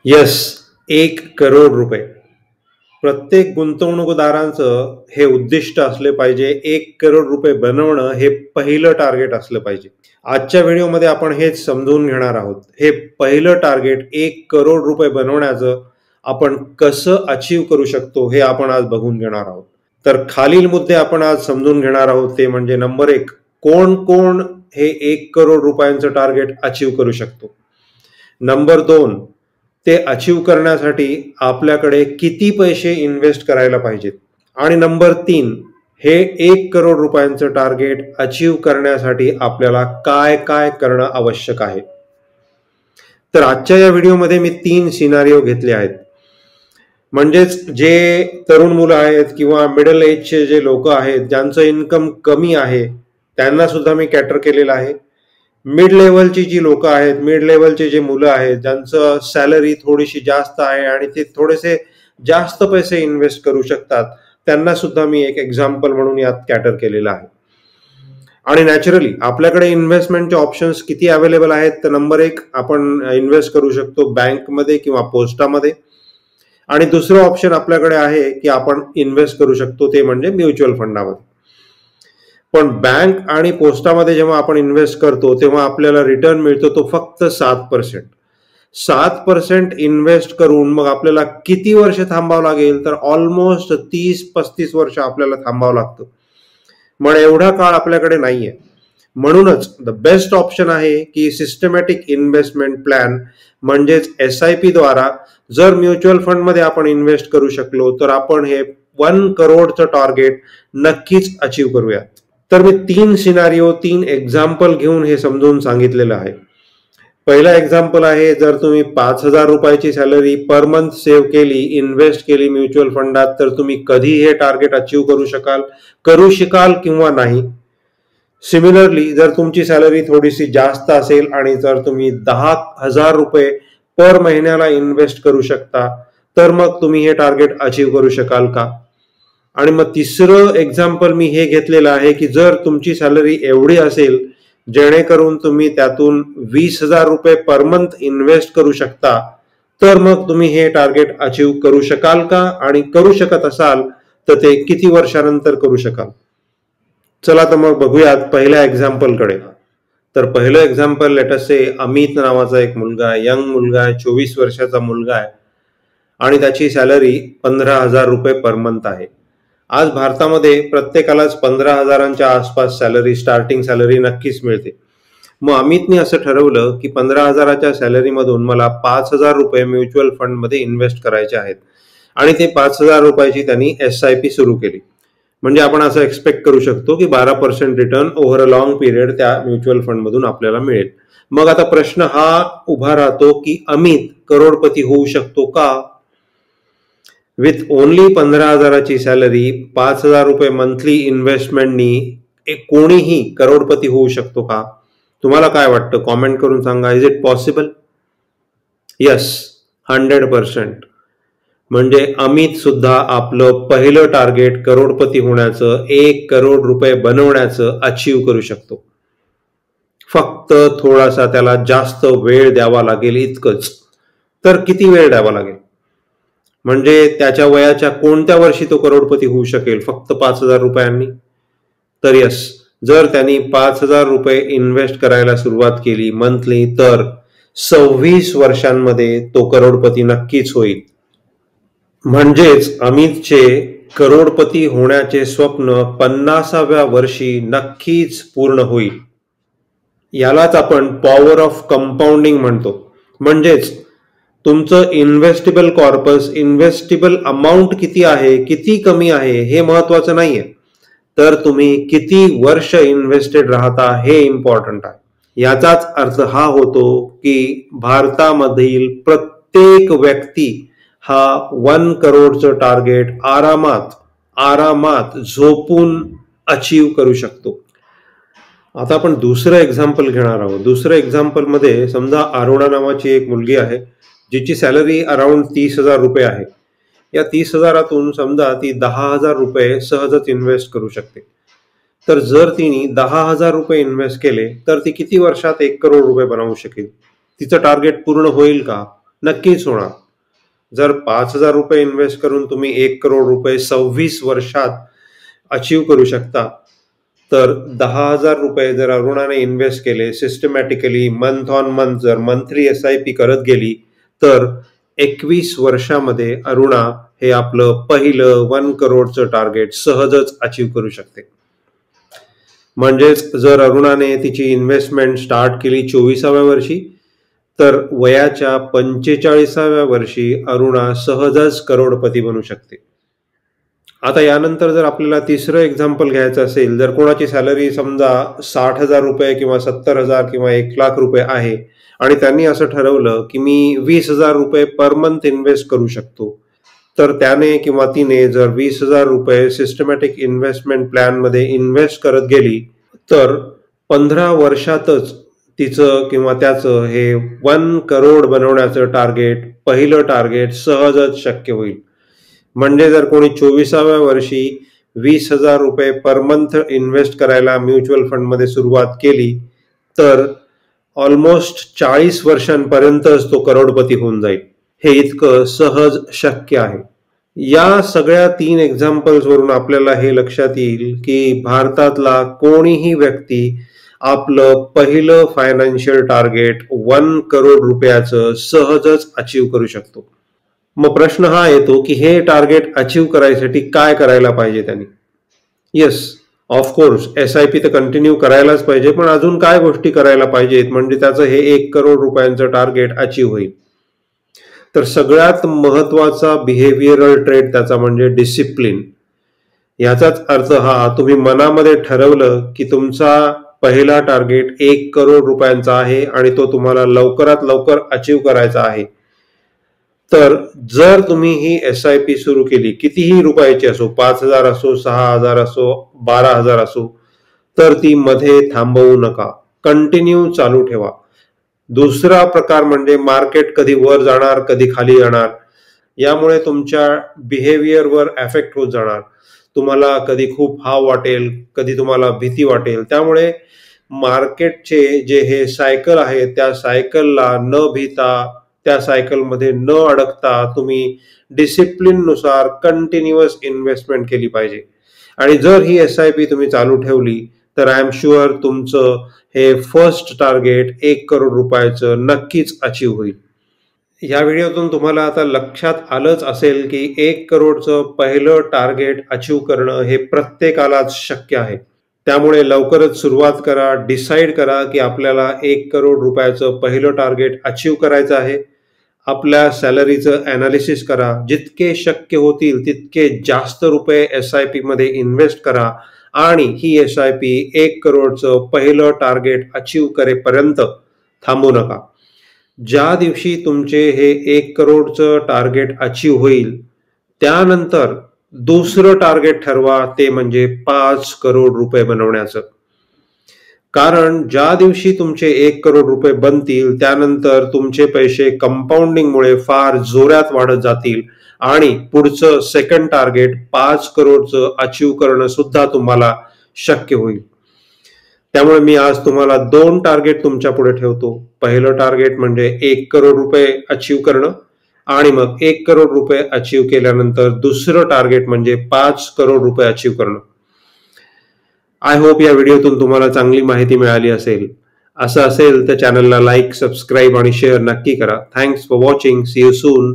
Yes, 1 crore रुपये. प्रत्येक गुंतवणूकदारांचं हे उद्दिष्ट असले पाहिजे. 1 करोड रुपये बनवणं हे पहिलं टार्गेट असलं पाहिजे. आजच्या व्हिडिओमध्ये आपण हेच समजून घेणार आहोत. हे पहिलं टार्गेट 1 करोड रुपये बनवण्याचं आपण कसं अचीव करू शकतो हे आपण आज बघून घेणार आहोत. तर खालील मुद्दे आपण आज समजून घेणार आहोत. ते म्हणजे नंबर 1, कोण कोण हे 1 करोड रुपयांचं टार्गेट अचीव करू शकतो. नंबर 2, ते अचीव करण्यासाठी आपल्याकडे किती पैसे इन्व्हेस्ट करायला पाहिजेत. आणि नंबर 3, हे 1 करोड रुपयांचं टार्गेट अचीव करण्यासाठी आपल्याला काय काय करणं आवश्यक आहे. तर आजच्या या व्हिडिओमध्ये मी 3 सिनारिओ घेतले आहेत. म्हणजेच जे तरुण मुलं आहेत किंवा मिडल एजचे जे लोक आहेत ज्यांचं इन्कम कमी आहे त्यांना सुद्धा मी कॅटर केलेलं आहे. मिड लेवलची जी लोक आहेत, मिड लेवलचे जे मुलं आहेत ज्यांचं सॅलरी थोडीशी जास्त आहे आणि ते थोडेसे जास्त पैसे इन्व्हेस्ट करू शकतात, त्यांना सुद्धा मी एक एक्झाम्पल म्हणून यात कॅटर केलेलं आहे. आणि नॅचरली आपल्याकडे इन्व्हेस्टमेंटचे ऑप्शन्स किती अवेलेबल आहेत. तर नंबर 1, आपण इन्व्हेस्ट करू शकतो बँकमध्ये किंवा पोस्टामध्ये. आणि दुसरं ऑप्शन आपल्याकडे आहे की आपण इन्व्हेस्ट करू शकतो ते म्हणजे म्युच्युअल फंडामध्ये. पण बँक आणि पोस्टामध्ये जेव्हा आपण इन्व्हेस्ट करतो तेव्हा आपल्याला रिटर्न मिळतो तो फक्त 7%. 7% इन्व्हेस्ट करून मग आपल्याला किती वर्ष थांबावं लागेल. तर ऑलमोस्ट 30-35 वर्ष आपल्याला थांबावं लागतं. मग एवढा काळ आपल्याकडे नाहीये. म्हणूनच द बेस्ट ऑप्शन आहे की सिस्टमॅटिक इन्व्हेस्टमेंट प्लॅन म्हणजेच SIP द्वारा जर म्युच्युअल फंडमध्ये आपण इन्व्हेस्ट करू शकलो तर आपण हे 1 करोडचं टार्गेट नक्कीच अचीव करूयात. तर मी 3 सिनारिओ 3 एक्झाम्पल घेऊन हे समजून सांगितलेलं आहे. पहिला एक्झाम्पल आहे, जर तुम्ही 5,000 रुपयाची सॅलरी पर मंथ सेव्ह केली, इन्व्हेस्ट केली म्युच्युअल फंडात, तर तुम्ही कधी हे टार्गेट अचीव करू शकाल किंवा नाही. सिमिलरली जर तुमची सॅलरी थोडीशी जास्त असेल आणि जर तुम्ही 10,000 रुपये पर महिन्याला इन्व्हेस्ट करू शकता तर मग तुम्ही हे टार्गेट अचीव करू शकाल का. आणि मग तिसरं एक्झाम्पल मी हे घेतलेलं आहे की जर तुमची सॅलरी एवढी असेल जेणेकरून तुम्ही त्यातून 20,000 रुपये पर मंथ इन्व्हेस्ट करू शकता तर मग तुम्ही हे टार्गेट अचीव करू शकाल का, आणि करू शकत असाल तर ते किती वर्षानंतर करू शकाल. चला तर मग बघूयात पहिल्या एक्झाम्पलकडे. तर पहिलं एक्झाम्पल लेट अस से अमित नावाचा एक मुलगा आहे, यंग मुलगा आहे, 24 वर्षाचा मुलगा आहे आणि त्याची सॅलरी 15,000 रुपये पर मंथ आहे. आज भारतामध्ये प्रत्येकालाच 15,000च्या आसपास सॅलरी, स्टार्टिंग सॅलरी नक्कीच मिळते. मग अमितने असं ठरवलं की 15,000च्या सॅलरीमधून मला 5,000 रुपये म्युच्युअल फंडमध्ये इन्व्हेस्ट करायचे आहेत आणि ते 5,000 रुपयाची त्यांनी SIP सुरू केली. म्हणजे आपण असं एक्सपेक्ट करू शकतो की 12% return over a long period त्या म्युच्युअल फंडमधून आपल्याला मिळेल. मग आता प्रश्न हा उभा राहतो की अमित करोडपती होऊ शकतो का. विथ ओनली 15,000ची सॅलरी, 5,000 रुपये मंथली इन्व्हेस्टमेंटनी कोणीही करोडपती होऊ शकतो का. तुम्हाला काय वाटतं, कॉमेंट करून सांगा. Is it possible. यस, 100%. म्हणजे अमित सुद्धा आपलं पहिलं टार्गेट करोडपती होण्याचं, 1 करोड रुपये बनवण्याचं अचीव करू शकतो. फक्त थोडासा त्याला जास्त वेळ द्यावा लागेल इतकंच. तर किती वेळ द्यावा लागेल, म्हणजे त्याच्या वयाच्या कोणत्या वर्षी तो करोडपती होऊ शकेल फक्त 5,000 रुपयांनी. तर यस, जर त्यांनी 5,000 रुपये इन्व्हेस्ट करायला सुरुवात केली मंथली तर 26 वर्षांमध्ये तो करोडपती नक्कीच होईल. म्हणजेच अमितचे करोडपती होण्याचे स्वप्न 50व्या वर्षी नक्कीच पूर्ण होईल. यालाच आपण पॉवर ऑफ कंपाऊंडिंग म्हणतो. म्हणजेच तुमचं इन्व्हेस्टेबल कॉर्पस, इन्व्हेस्टेबल अमाऊंट किती आहे, किती कमी आहे हे महत्वाचं नाहीये, तर तुम्ही किती वर्ष इन्व्हेस्टेड राहता हे इम्पॉर्टंट आहे. याचाच अर्थ हा होतो की भारतामधील प्रत्येक व्यक्ती हा 1 करोडचं टार्गेट आरामात झोपून अचीव करू शकतो. आता आपण दुसरं एक्झाम्पल घेणार आहोत. दुसरं एक्झाम्पल मध्ये समजा अरुणा नावाची एक मुलगी आहे जिची सॅलरी अराउंड 30,000 रुपये आहे. या 30,000तून समजा ती 10,000 रुपये सहजच इन्व्हेस्ट करू शकते. तर जर तिने 10,000 रुपये इन्व्हेस्ट केले तर ती किती वर्षात 1 करोड रुपये बनवू शकेल. तिचं टार्गेट पूर्ण होईल का. नक्कीच होणार. जर 5,000 रुपये इन्व्हेस्ट करून तुम्ही 1 करोड रुपये 26 वर्षात अचीव करू शकता, तर 10,000 रुपये जर अरुणाने इन्व्हेस्ट केले सिस्टमॅटिकली मंथ ऑन मंथ, जर मंथली SIP करत गेली, तर 21 वर्षामध्ये अरुणा हे आपलं पहिलं 1 करोडचं टार्गेट सहजच अचीव करू शकते. म्हणजेच जर अरुणाने तिची इन्व्हेस्टमेंट स्टार्ट केली 24व्या वर्षी, तर वयाच्या 45व्या वर्षी अरुणा सहजच करोडपती बनू शकते. आता यानंतर जर आपल्याला तिसरं एक्झाम्पल घ्यायचं असेल, जर कोणाची सॅलरी समजा 60,000 रुपये किंवा 70,000 किंवा 1,00,000 रुपये आहे आणि त्यांनी असं ठरवलं की मी 20,000 रुपये पर मंथ इन्व्हेस्ट करू शकतो, तर त्याने किंवा तिने जर 20,000 रुपये सिस्टमॅटिक इन्व्हेस्टमेंट प्लॅनमध्ये इन्व्हेस्ट करत गेली, तर 15 वर्षातच तिचं किंवा त्याचं हे 1 करोड बनवण्याचं टार्गेट, पहिलं टार्गेट सहजच शक्य होईल. म्हणजे जर कोणी 24व्या वर्षी 20,000 रुपये पर मंथ इन्व्हेस्ट करायला म्युच्युअल फंडमध्ये सुरुवात केली, तर ऑलमोस्ट 40 वर्षांपर्यंतच तो करोडपती होऊन जाईल. हे इतकं सहज शक्य आहे. या सगळ्या 3 एक्झाम्पल्स वरून आपल्याला हे लक्षात येईल की भारतातला कोणीही व्यक्ती आपलं पहिलं फायनान्शियल टार्गेट 1 करोड रुपयाचं सहजच अचीव करू शकतो. मग प्रश्न हा येतो की हे टार्गेट अचीव करायसाठी काय करायला पाहिजे त्यांनी? येस, ऑफकोर्स SIP तर कंटिन्यू करायलाच पाहिजे, पण अजून काय गोष्टी करायला पाहिजेत म्हणजे त्याचं हे 1 करोड रुपयांचं टार्गेट अचीव होईल? तर सगळ्यात महत्वाचा बिहेवियरल ट्रेट त्याचा म्हणजे डिसिप्लिन. याचाच अर्थ हा, तुम्ही मनामध्ये ठरवलं की तुमचा पहिला टार्गेट 1 करोड रुपयांचा आहे आणि तो तुम्हाला लवकरात लवकर अचीव करायचा आहे, तर जर तुम्ही ही SIP सुरू केली, कितीही रुपयाची असो, 5,000 असो, 6,000 असो, 12,000 असो, तर ती मध्ये थांबवू नका, कंटिन्यू चालू ठेवा. दुसरा प्रकार म्हणजे मार्केट कधी वर जाणार, कधी खाली जाणार, यामुळे तुमच्या बिहेवियरवर इफेक्ट होत जाणार. तुम्हाला कधी खूप हाव वाटेल, कधी तुम्हाला भीती वाटेल. त्यामुळे मार्केटचे जे हे सायकल आहे, त्या सायकलला न भीता, त्या सायकलमध्ये न अडकता तुम्ही डिसिप्लिननुसार कंटिन्युअस इन्व्हेस्टमेंट केली पाहिजे. आणि जर ही SIP तुम्ही चालू ठेवली, तर आय एम शुअर तुमचं हे फर्स्ट टार्गेट 1 करोड रुपयाचं नक्कीच अचीव होईल. या व्हिडिओतून तुम्हाला आता लक्षात आलंच असेल की 1 करोडचं पहिलं टार्गेट अचीव करणं हे प्रत्येकालाच शक्य आहे. त्यामुळे लवकरच सुरुवात करा, डिसाईड करा की आपल्याला 1 करोड रुपयाचं पहिलं टार्गेट अचीव करायचं आहे. आपल्या सॅलरीचं ॲनालिसिस करा, जितके शक्य होतील तितके जास्त रुपये SIP मध्ये इन्व्हेस्ट करा आणि ही SIP 1 करोडचं पहिलं टार्गेट अचीव करेपर्यंत थांबू नका. ज्या दिवशी तुमचे हे 1 करोडचं टार्गेट अचीव होईल, त्यानंतर दुसरं टार्गेट ठरवा, ते म्हणजे 5 करोड रुपये बनवण्याचं. कारण ज्या दिवशी तुमचे 1 करोड रुपये बनतील, त्यानंतर तुमचे पैसे कंपाऊंडिंगमुळे फार जोरात वाढत जातील आणि पुढचं सेकंड टार्गेट 5 करोडचं अचीव करणं सुद्धा तुम्हाला शक्य होईल. त्यामुळे मी आज तुम्हाला 2 टार्गेट तुमच्या पुढे ठेवतो. पहिलं टार्गेट म्हणजे 1 करोड रुपये अचीव करणं आणि मग 1 करोड रुपये अचीव केल्यानंतर दुसरं टार्गेट म्हणजे 5 करोड रुपये अचीव करणं. आय होप या व्हिडिओतून तुम्हाला चांगली माहिती मिळाली असेल. असं असेल तर चॅनलला लाईक, सबस्क्राईब आणि शेअर नक्की करा. Thanks for watching. See you soon.